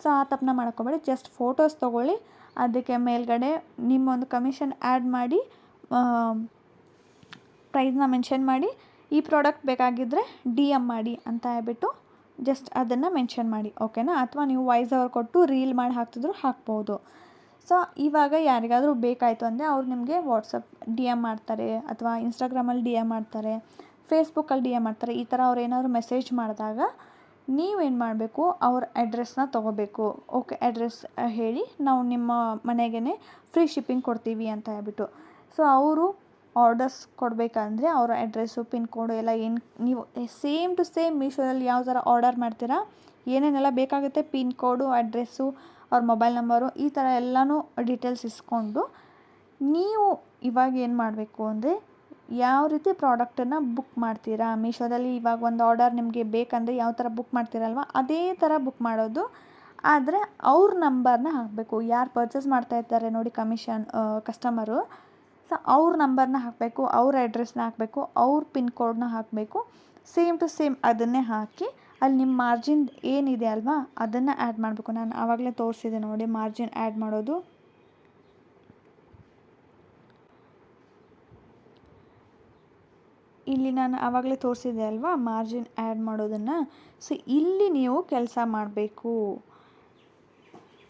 ಸೊ ಆ ತಪ್ಪನ್ನ ಮಾಡ್ಕೊಬೇಡಿ. ಜಸ್ಟ್ ಫೋಟೋಸ್ ತೊಗೊಳ್ಳಿ, ಅದಕ್ಕೆ ಮೇಲ್ಗಡೆ ನಿಮ್ಮೊಂದು ಕಮಿಷನ್ ಆ್ಯಡ್ ಮಾಡಿ, ಪ್ರೈಸ್ನ ಮೆನ್ಷನ್ ಮಾಡಿ, ಈ ಪ್ರಾಡಕ್ಟ್ ಬೇಕಾಗಿದ್ದರೆ DM ಮಾಡಿ ಅಂತ ಹೇಳ್ಬಿಟ್ಟು ಜಸ್ಟ್ ಅದನ್ನು ಮೆನ್ಷನ್ ಮಾಡಿ. ಓಕೆನಾ? ಅಥವಾ ನೀವು ವಾಯ್ಸ್ ಓವರ್ ಕೊಟ್ಟು ರೀಲ್ ಮಾಡಿ ಹಾಕ್ತಿದ್ರು ಹಾಕ್ಬೋದು. ಸೊ ಇವಾಗ ಯಾರಿಗಾದರೂ ಬೇಕಾಯಿತು ಅಂದರೆ ಅವ್ರು ನಿಮಗೆ ವಾಟ್ಸಪ್ DM ಮಾಡ್ತಾರೆ, ಅಥವಾ ಇನ್ಸ್ಟಾಗ್ರಾಮಲ್ಲಿ DM ಮಾಡ್ತಾರೆ, ಫೇಸ್ಬುಕ್ಕಲ್ಲಿ DM ಮಾಡ್ತಾರೆ. ಈ ಥರ ಅವ್ರು ಏನಾದರೂ ಮೆಸೇಜ್ ಮಾಡಿದಾಗ ನೀವೇನು ಮಾಡಬೇಕು, ಅವ್ರ ಅಡ್ರೆಸ್ನ ತೊಗೋಬೇಕು. ಓಕೆ, ಅಡ್ರೆಸ್ ಹೇಳಿ, ನಾವು ನಿಮ್ಮ ಮನೆಗೇ ಫ್ರೀ ಶಿಪ್ಪಿಂಗ್ ಕೊಡ್ತೀವಿ ಅಂತ ಹೇಳ್ಬಿಟ್ಟು. ಸೊ ಅವರು ಆರ್ಡರ್ಸ್ ಕೊಡಬೇಕಂದ್ರೆ ಅವರ ಅಡ್ರೆಸ್ಸು, ಪಿನ್ ಕೋಡು ಎಲ್ಲ ಏನು ನೀವು ಸೇಮ್ ಟು ಸೇಮ್ ಮೀಶೋದಲ್ಲಿ ಯಾವ ಥರ ಆರ್ಡರ್ ಮಾಡ್ತೀರಾ, ಏನೇನೆಲ್ಲ ಬೇಕಾಗುತ್ತೆ, ಪಿನ್ ಕೋಡು, ಅಡ್ರೆಸ್ಸು, ಅವ್ರ ಮೊಬೈಲ್ ನಂಬರು, ಈ ಥರ ಎಲ್ಲನೂ ಡೀಟೇಲ್ಸ್ ಇಸ್ಕೊಂಡು ನೀವು ಇವಾಗ ಏನು ಮಾಡಬೇಕು ಅಂದರೆ, ಯಾವ ರೀತಿ ಪ್ರಾಡಕ್ಟನ್ನು ಬುಕ್ ಮಾಡ್ತೀರಾ ಮೀಶೋದಲ್ಲಿ. ಇವಾಗ ಒಂದು ಆರ್ಡರ್ ನಿಮಗೆ ಬೇಕಂದರೆ ಯಾವ ಥರ ಬುಕ್ ಮಾಡ್ತೀರಲ್ವ, ಅದೇ ಥರ ಬುಕ್ ಮಾಡೋದು. ಆದರೆ ಅವ್ರ ನಂಬರ್ನ ಹಾಕಬೇಕು. ಯಾರು ಪರ್ಚೇಸ್ ಮಾಡ್ತಾಯಿರ್ತಾರೆ ನೋಡಿ ಕಸ್ಟಮರು, ಸೊ ಅವ್ರ ನಂಬರ್ನ ಹಾಕಬೇಕು, ಅವ್ರ ಅಡ್ರೆಸ್ನ ಹಾಕಬೇಕು, ಅವ್ರ ಪಿನ್ ಕೋಡ್ನ ಹಾಕಬೇಕು. ಸೇಮ್ ಟು ಸೇಮ್ ಅದನ್ನೇ ಹಾಕಿ ಅಲ್ಲಿ ನಿಮ್ಮ ಮಾರ್ಜಿನ್ ಏನಿದೆ ಅಲ್ವಾ ಅದನ್ನು ಆ್ಯಡ್ ಮಾಡಬೇಕು. ನಾನು ಆವಾಗಲೇ ತೋರಿಸಿದೆ ನೋಡಿ ಮಾರ್ಜಿನ್ ಆ್ಯಡ್ ಮಾಡೋದು. ಇಲ್ಲಿ ನಾನು ಆವಾಗಲೇ ತೋರಿಸಿದೆ ಅಲ್ವಾ ಮಾರ್ಜಿನ್ ಆ್ಯಡ್ ಮಾಡೋದನ್ನು. ಸೊ ಇಲ್ಲಿ ನೀವು ಕೆಲಸ ಮಾಡಬೇಕು.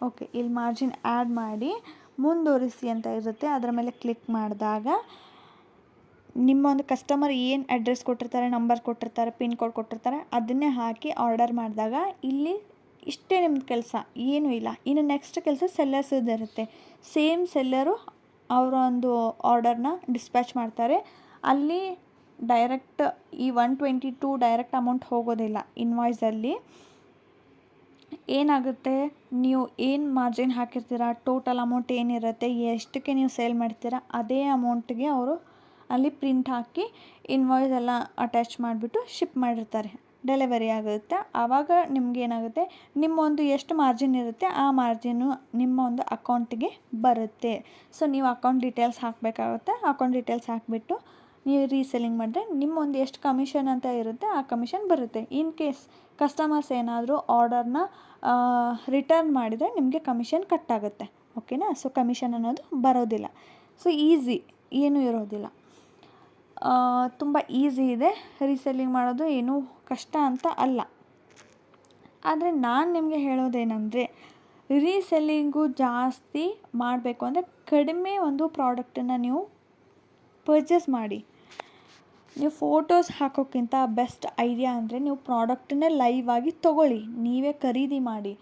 ಓಕೆ, ಇಲ್ಲಿ ಮಾರ್ಜಿನ್ ಆ್ಯಡ್ ಮಾಡಿ ಮುಂದುವರಿಸಿ ಅಂತ ಇರುತ್ತೆ. ಅದರ ಮೇಲೆ ಕ್ಲಿಕ್ ಮಾಡಿದಾಗ ನಿಮ್ಮ ಒಂದು ಕಸ್ಟಮರ್ ಏನು ಅಡ್ರೆಸ್ ಕೊಟ್ಟಿರ್ತಾರೆ, ನಂಬರ್ ಕೊಟ್ಟಿರ್ತಾರೆ, ಪಿನ್ ಕೋಡ್ ಕೊಟ್ಟಿರ್ತಾರೆ, ಅದನ್ನೇ ಹಾಕಿ ಆರ್ಡರ್ ಮಾಡಿದಾಗ ಇಲ್ಲಿ ಇಷ್ಟೇ ನಿಮ್ಮದು ಕೆಲಸ, ಏನೂ ಇಲ್ಲ. ಇನ್ನು ನೆಕ್ಸ್ಟ್ ಕೆಲಸ ಸೆಲ್ಲರ್ಸ್ದು ಇರುತ್ತೆ. ಸೇಮ್ ಸೆಲ್ಲರು ಅವರ ಒಂದು ಆರ್ಡರ್ನ ಡಿಸ್ಪ್ಯಾಚ್ ಮಾಡ್ತಾರೆ. ಅಲ್ಲಿ ಡೈರೆಕ್ಟ್ ಈ 122 ಡೈರೆಕ್ಟ್ ಅಮೌಂಟ್ ಹೋಗೋದಿಲ್ಲ. ಇನ್ವಾಯ್ಸಲ್ಲಿ ಏನಾಗುತ್ತೆ, ನೀವು ಏನು ಮಾರ್ಜಿನ್ ಹಾಕಿರ್ತೀರ, ಟೋಟಲ್ ಅಮೌಂಟ್ ಏನಿರುತ್ತೆ, ಎಷ್ಟಕ್ಕೆ ನೀವು ಸೇಲ್ ಮಾಡ್ತೀರಾ ಅದೇ ಅಮೌಂಟ್ಗೆ ಅವರು ಅಲ್ಲಿ ಪ್ರಿಂಟ್ ಹಾಕಿ ಇನ್ವಾಯ್ಸ್ ಎಲ್ಲ ಅಟ್ಯಾಚ್ ಮಾಡಿಬಿಟ್ಟು ಶಿಪ್ ಮಾಡಿರ್ತಾರೆ. ಡೆಲಿವರಿ ಆಗುತ್ತೆ. ಆವಾಗ ನಿಮ್ಗೆ ಏನಾಗುತ್ತೆ, ನಿಮ್ಮ ಒಂದು ಎಷ್ಟು ಮಾರ್ಜಿನ್ ಇರುತ್ತೆ ಆ ಮಾರ್ಜಿನ್ನು ನಿಮ್ಮ ಒಂದು ಅಕೌಂಟಿಗೆ ಬರುತ್ತೆ. ಸೊ ನೀವು ಅಕೌಂಟ್ ಡೀಟೇಲ್ಸ್ ಹಾಕಬೇಕಾಗುತ್ತೆ. ಅಕೌಂಟ್ ಡೀಟೇಲ್ಸ್ ಹಾಕಿಬಿಟ್ಟು ನೀವು ರೀಸೆಲ್ಲಿಂಗ್ ಮಾಡಿದ್ರೆ ನಿಮ್ಮ ಒಂದು ಎಷ್ಟು ಕಮಿಷನ್ ಅಂತ ಇರುತ್ತೆ ಆ ಕಮಿಷನ್ ಬರುತ್ತೆ. ಇನ್ ಕೇಸ್ ಕಸ್ಟಮರ್ಸ್ ಏನಾದರೂ ಆರ್ಡರ್ನ ರಿಟರ್ನ್ ಮಾಡಿದರೆ ನಿಮಗೆ ಕಮಿಷನ್ ಕಟ್ ಆಗುತ್ತೆ. ಓಕೆನಾ. ಸೊ ಕಮಿಷನ್ ಅನ್ನೋದು ಬರೋದಿಲ್ಲ. ಸೊ ಈಸಿ, ಏನೂ ಇರೋದಿಲ್ಲ, ತುಂಬ ಈಸಿ ಇದೆ. ರೀಸೆಲ್ಲಿಂಗ್ ಮಾಡೋದು ಏನೂ ಕಷ್ಟ ಅಂತ ಅಲ್ಲ. ಆದರೆ ನಾನು ನಿಮಗೆ ಹೇಳೋದೇನೆಂದರೆ, ರೀಸೆಲ್ಲಿಂಗು ಜಾಸ್ತಿ ಮಾಡಬೇಕು ಅಂದರೆ ಕಡಿಮೆ ಒಂದು ಪ್ರಾಡಕ್ಟನ್ನು ನೀವು ಪರ್ಚೇಸ್ ಮಾಡಿ. ನೀವು ಫೋಟೋಸ್ ಹಾಕೋಕ್ಕಿಂತ ಬೆಸ್ಟ್ ಐಡಿಯಾ ಅಂದರೆ ನೀವು ಪ್ರಾಡಕ್ಟನ್ನೇ ಲೈವ್ ಆಗಿ ತೊಗೊಳ್ಳಿ, ನೀವೇ ಖರೀದಿ ಮಾಡಿ.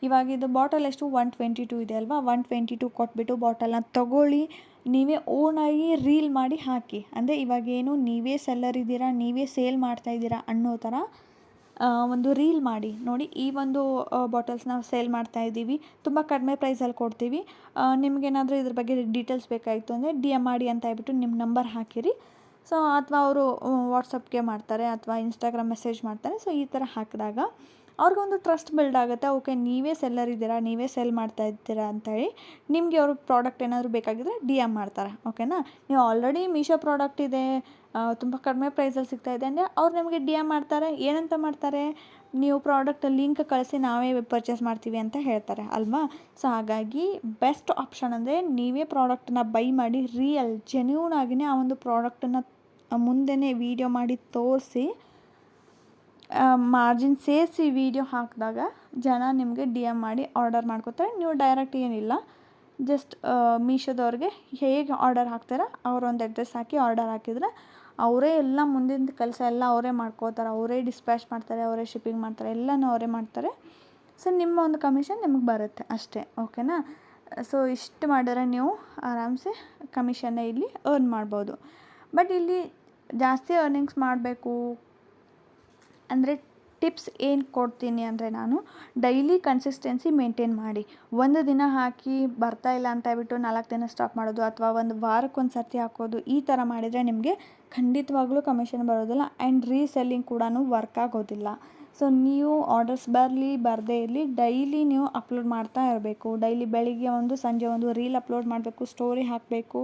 ಇವಾಗ ಇದು ಬಾಟಲ್ ಎಷ್ಟು 122 ಇದೆ ಅಲ್ವಾ, 122 ಕೊಟ್ಬಿಟ್ಟು ಬಾಟಲ್ನ ತೊಗೊಳ್ಳಿ, ನೀವೇ ಓನಾಗಿ ರೀಲ್ ಮಾಡಿ ಹಾಕಿ. ಅಂದರೆ ಇವಾಗೇನು ನೀವೇ ಸೆಲ್ಲರ್ ಇದ್ದೀರಾ, ನೀವೇ ಸೇಲ್ ಮಾಡ್ತಾಯಿದ್ದೀರಾ ಅನ್ನೋ ಥರ ಒಂದು ರೀಲ್ ಮಾಡಿ. ನೋಡಿ, ಈ ಒಂದು ಬಾಟಲ್ಸ್ ನಾವು ಸೇಲ್ ಮಾಡ್ತಾಯಿದ್ದೀವಿ, ತುಂಬ ಕಡಿಮೆ ಪ್ರೈಸಲ್ಲಿ ಕೊಡ್ತೀವಿ, ನಿಮಗೇನಾದರೂ ಇದ್ರ ಬಗ್ಗೆ ಡೀಟೇಲ್ಸ್ ಬೇಕಾಯಿತು ಅಂದರೆ DM ಮಾಡಿ ಅಂತ ಹೇಳ್ಬಿಟ್ಟು ನಿಮ್ಮ ನಂಬರ್ ಹಾಕಿರಿ. ಸೊ ಅಥವಾ ಅವರು ವಾಟ್ಸಪ್ಗೆ ಮಾಡ್ತಾರೆ ಅಥವಾ ಇನ್ಸ್ಟಾಗ್ರಾಮ್ ಮೆಸೇಜ್ ಮಾಡ್ತಾರೆ. ಸೊ ಈ ಥರ ಹಾಕಿದಾಗ ಅವ್ರಿಗೊಂದು ಟ್ರಸ್ಟ್ ಬಿಲ್ಡ್ ಆಗುತ್ತೆ. ಓಕೆ, ನೀವೇ ಸೆಲ್ಲರ್ ಇದ್ದೀರಾ, ನೀವೇ ಸೆಲ್ ಮಾಡ್ತಾ ಇದ್ದೀರಾ ಅಂತೇಳಿ ನಿಮಗೆ ಅವರು ಪ್ರಾಡಕ್ಟ್ ಏನಾದರೂ ಬೇಕಾಗಿದ್ದರೆ DM ಮಾಡ್ತಾರೆ. ಓಕೆನಾ. ನೀವು ಆಲ್ರೆಡಿ ಮೀಶೋ ಪ್ರಾಡಕ್ಟ್ ಇದೆ, ತುಂಬ ಕಡಿಮೆ ಪ್ರೈಸಲ್ಲಿ ಸಿಗ್ತಾಯಿದೆ ಅಂದರೆ ಅವ್ರು ನಿಮಗೆ DM ಮಾಡ್ತಾರೆ. ಏನಂತ ಮಾಡ್ತಾರೆ, ನೀವು ಪ್ರಾಡಕ್ಟ್ ಲಿಂಕ್ ಕಳಿಸಿ ನಾವೇ ಪರ್ಚೇಸ್ ಮಾಡ್ತೀವಿ ಅಂತ ಹೇಳ್ತಾರೆ ಅಲ್ವಾ. ಸೊ ಹಾಗಾಗಿ ಬೆಸ್ಟ್ ಆಪ್ಷನ್ ಅಂದರೆ ನೀವೇ ಪ್ರಾಡಕ್ಟನ್ನ ಬೈ ಮಾಡಿ ರಿಯಲ್ ಜೆನ್ಯೂನ್ ಆಗಿನೇ ಆ ಒಂದು ಪ್ರಾಡಕ್ಟನ್ನು ಮುಂದೆನೇ ವೀಡಿಯೋ ಮಾಡಿ ತೋರಿಸಿ ಮಾರ್ಜಿನ್ ಸೇರಿಸಿ ವೀಡಿಯೋ ಹಾಕಿದಾಗ ಜನ ನಿಮಗೆ DM ಮಾಡಿ ಆರ್ಡರ್ ಮಾಡ್ಕೋತಾರೆ. ನೀವು ಡೈರೆಕ್ಟ್ ಏನಿಲ್ಲ, ಜಸ್ಟ್ ಮೀಶೋದವ್ರಿಗೆ ಹೇಗೆ ಆರ್ಡರ್ ಹಾಕ್ತಾರ ಅವರೊಂದು ಅಡ್ರೆಸ್ ಹಾಕಿ ಆರ್ಡರ್ ಹಾಕಿದರೆ ಅವರೇ ಎಲ್ಲ ಮುಂದಿನ ಕೆಲಸ ಎಲ್ಲ ಅವರೇ ಮಾಡ್ಕೋತಾರೆ, ಅವರೇ ಡಿಸ್ಪ್ಯಾಚ್ ಮಾಡ್ತಾರೆ, ಅವರೇ ಶಿಪ್ಪಿಂಗ್ ಮಾಡ್ತಾರೆ, ಎಲ್ಲನೂ ಅವರೇ ಮಾಡ್ತಾರೆ. ಸೊ ನಿಮ್ಮ ಒಂದು ಕಮಿಷನ್ ನಿಮಗೆ ಬರುತ್ತೆ ಅಷ್ಟೇ. ಓಕೆನಾ. ಸೊ ಇಷ್ಟು ಮಾಡಿದ್ರೆ ನೀವು ಆರಾಮ್ಸೆ ಕಮಿಷನ್ನೇ ಇಲ್ಲಿ ಅರ್ನ್ ಮಾಡ್ಬೋದು. ಬಟ್ ಇಲ್ಲಿ ಜಾಸ್ತಿ ಅರ್ನಿಂಗ್ಸ್ ಮಾಡಬೇಕು ಅಂದರೆ ಟಿಪ್ಸ್ ಏನು ಕೊಡ್ತೀನಿ ಅಂದರೆ, ನಾನು ಡೈಲಿ ಕನ್ಸಿಸ್ಟೆನ್ಸಿ ಮೇಂಟೈನ್ ಮಾಡಿ. ಒಂದು ದಿನ ಹಾಕಿ ಬರ್ತಾ ಇಲ್ಲ ಅಂತ ಹೇಳ್ಬಿಟ್ಟು 4 ದಿನ ಸ್ಟಾಪ್ ಮಾಡೋದು ಅಥವಾ ಒಂದು ವಾರಕ್ಕೊಂದು ಸರ್ತಿ ಹಾಕೋದು, ಈ ಥರ ಮಾಡಿದರೆ ನಿಮಗೆ ಖಂಡಿತವಾಗ್ಲೂ ಕಮಿಷನ್ ಬರೋದಿಲ್ಲ. ಆ್ಯಂಡ್ ರೀಸೆಲ್ಲಿಂಗ್ ಕೂಡ ವರ್ಕ್ ಆಗೋದಿಲ್ಲ. ಸೊ ನೀವು ಆರ್ಡರ್ಸ್ ಬರಲಿ ಬರದೇ ಇರಲಿ ಡೈಲಿ ನೀವು ಅಪ್ಲೋಡ್ ಮಾಡ್ತಾ ಇರಬೇಕು. ಡೈಲಿ ಬೆಳಿಗ್ಗೆ ಒಂದು ಸಂಜೆ ಒಂದು ರೀಲ್ ಅಪ್ಲೋಡ್ ಮಾಡಬೇಕು, ಸ್ಟೋರಿ ಹಾಕಬೇಕು,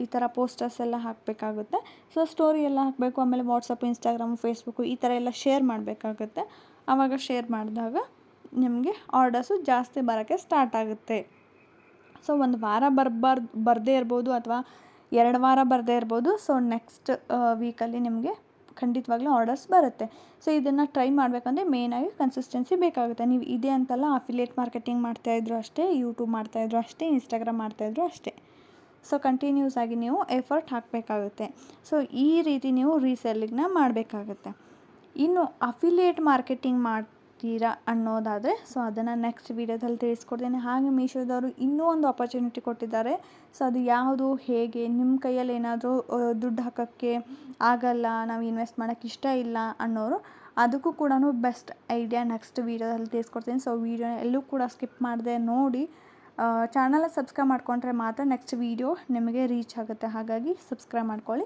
ಈ ಥರ ಪೋಸ್ಟರ್ಸ್ ಎಲ್ಲ ಹಾಕಬೇಕಾಗುತ್ತೆ. ಸೊ ಸ್ಟೋರಿ ಎಲ್ಲ ಹಾಕಬೇಕು. ಆಮೇಲೆ ವಾಟ್ಸಪ್, ಇನ್ಸ್ಟಾಗ್ರಾಮು, ಫೇಸ್ಬುಕ್ಕು ಈ ಥರ ಎಲ್ಲ ಶೇರ್ ಮಾಡಬೇಕಾಗುತ್ತೆ. ಆವಾಗ ಶೇರ್ ಮಾಡಿದಾಗ ನಿಮಗೆ ಆರ್ಡರ್ಸು ಜಾಸ್ತಿ ಬರೋಕ್ಕೆ ಸ್ಟಾರ್ಟ್ ಆಗುತ್ತೆ. ಸೊ ಒಂದು ವಾರ ಬರದೇ ಇರ್ಬೋದು ಅಥವಾ 2 ವಾರ ಬರದೇ ಇರ್ಬೋದು. ಸೊ ನೆಕ್ಸ್ಟ್ ವೀಕಲ್ಲಿ ನಿಮಗೆ ಖಂಡಿತವಾಗ್ಲೂ ಆರ್ಡರ್ಸ್ ಬರುತ್ತೆ. ಸೊ ಇದನ್ನು ಟ್ರೈ ಮಾಡಬೇಕಂದ್ರೆ ಮೇಯ್ನಾಗಿ ಕನ್ಸಿಸ್ಟೆನ್ಸಿ ಬೇಕಾಗುತ್ತೆ. ನೀವು ಇದೆ ಅಂತಲ್ಲ, ಅಫಿಲಿಯೇಟ್ ಮಾರ್ಕೆಟಿಂಗ್ ಮಾಡ್ತಾಯಿದ್ರು ಅಷ್ಟೇ, ಯೂಟ್ಯೂಬ್ ಮಾಡ್ತಾಯಿದ್ರು ಅಷ್ಟೇ, ಇನ್ಸ್ಟಾಗ್ರಾಮ್ ಮಾಡ್ತಾಯಿದ್ರು ಅಷ್ಟೇ. ಸೊ ಕಂಟಿನ್ಯೂಸ್ ಆಗಿ ನೀವು ಎಫರ್ಟ್ ಹಾಕಬೇಕಾಗುತ್ತೆ. ಸೊ ಈ ರೀತಿ ನೀವು ರೀಸೆಲ್ಲಿಂಗ್ನ ಮಾಡಬೇಕಾಗುತ್ತೆ. ಇನ್ನು ಅಫಿಲಿಯೇಟ್ ಮಾರ್ಕೆಟಿಂಗ್ ಮಾಡ್ತೀರಾ ಅನ್ನೋದಾದರೆ ಸೊ ಅದನ್ನು ನೆಕ್ಸ್ಟ್ ವೀಡಿಯೋದಲ್ಲಿ ತಿಳಿಸ್ಕೊಡ್ತೀನಿ. ಹಾಗೆ ಮೀಶೋದವರು ಇನ್ನೂ ಒಂದು ಆಪರ್ಚುನಿಟಿ ಕೊಟ್ಟಿದ್ದಾರೆ. ಸೊ ಅದು ಯಾವುದು, ಹೇಗೆ, ನಿಮ್ಮ ಕೈಯಲ್ಲಿ ಏನಾದರೂ ದುಡ್ಡು ಹಾಕೋಕ್ಕೆ ಆಗಲ್ಲ, ನಾವು ಇನ್ವೆಸ್ಟ್ ಮಾಡೋಕ್ಕೆ ಇಷ್ಟ ಇಲ್ಲ ಅನ್ನೋರು, ಅದಕ್ಕೂ ಕೂಡ ಬೆಸ್ಟ್ ಐಡಿಯಾ ನೆಕ್ಸ್ಟ್ ವೀಡಿಯೋದಲ್ಲಿ ತಿಳಿಸ್ಕೊಡ್ತೀನಿ. ಸೊ ವೀಡಿಯೋನ ಎಲ್ಲೂ ಕೂಡ ಸ್ಕಿಪ್ ಮಾಡದೆ ನೋಡಿ. ಚಾನಲ್ನ ಸಬ್ಸ್ಕ್ರೈಬ್ ಮಾಡಿಕೊಂಡ್ರೆ ಮಾತ್ರ ನೆಕ್ಸ್ಟ್ ವೀಡಿಯೋ ನಿಮಗೆ ರೀಚ್ ಆಗುತ್ತೆ. ಹಾಗಾಗಿ ಸಬ್ಸ್ಕ್ರೈಬ್ ಮಾಡ್ಕೊಳ್ಳಿ.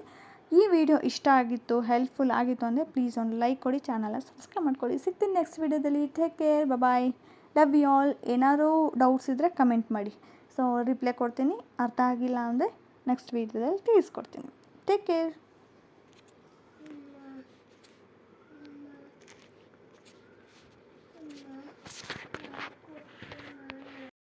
ಈ ವಿಡಿಯೋ ಇಷ್ಟ ಆಗಿತ್ತು, ಹೆಲ್ಪ್ಫುಲ್ ಆಗಿತ್ತು ಅಂದರೆ ಪ್ಲೀಸ್ ಒಂದು ಲೈಕ್ ಕೊಡಿ, ಚಾನಲ್ನ ಸಬ್ಸ್ಕ್ರೈಬ್ ಮಾಡ್ಕೊಳ್ಳಿ. ಸಿಗ್ತೀನಿ ನೆಕ್ಸ್ಟ್ ವೀಡಿಯೋದಲ್ಲಿ. Take care, bye, love you all. ಏನಾದರೂ ಡೌಟ್ಸ್ ಇದ್ದರೆ ಕಮೆಂಟ್ ಮಾಡಿ. ಸೊ ರಿಪ್ಲೈ ಕೊಡ್ತೀನಿ. ಅರ್ಥ ಆಗಿಲ್ಲ ಅಂದರೆ ನೆಕ್ಸ್ಟ್ ವೀಡಿಯೋದಲ್ಲಿ ತಿಳಿಸ್ಕೊಡ್ತೀನಿ. Take care.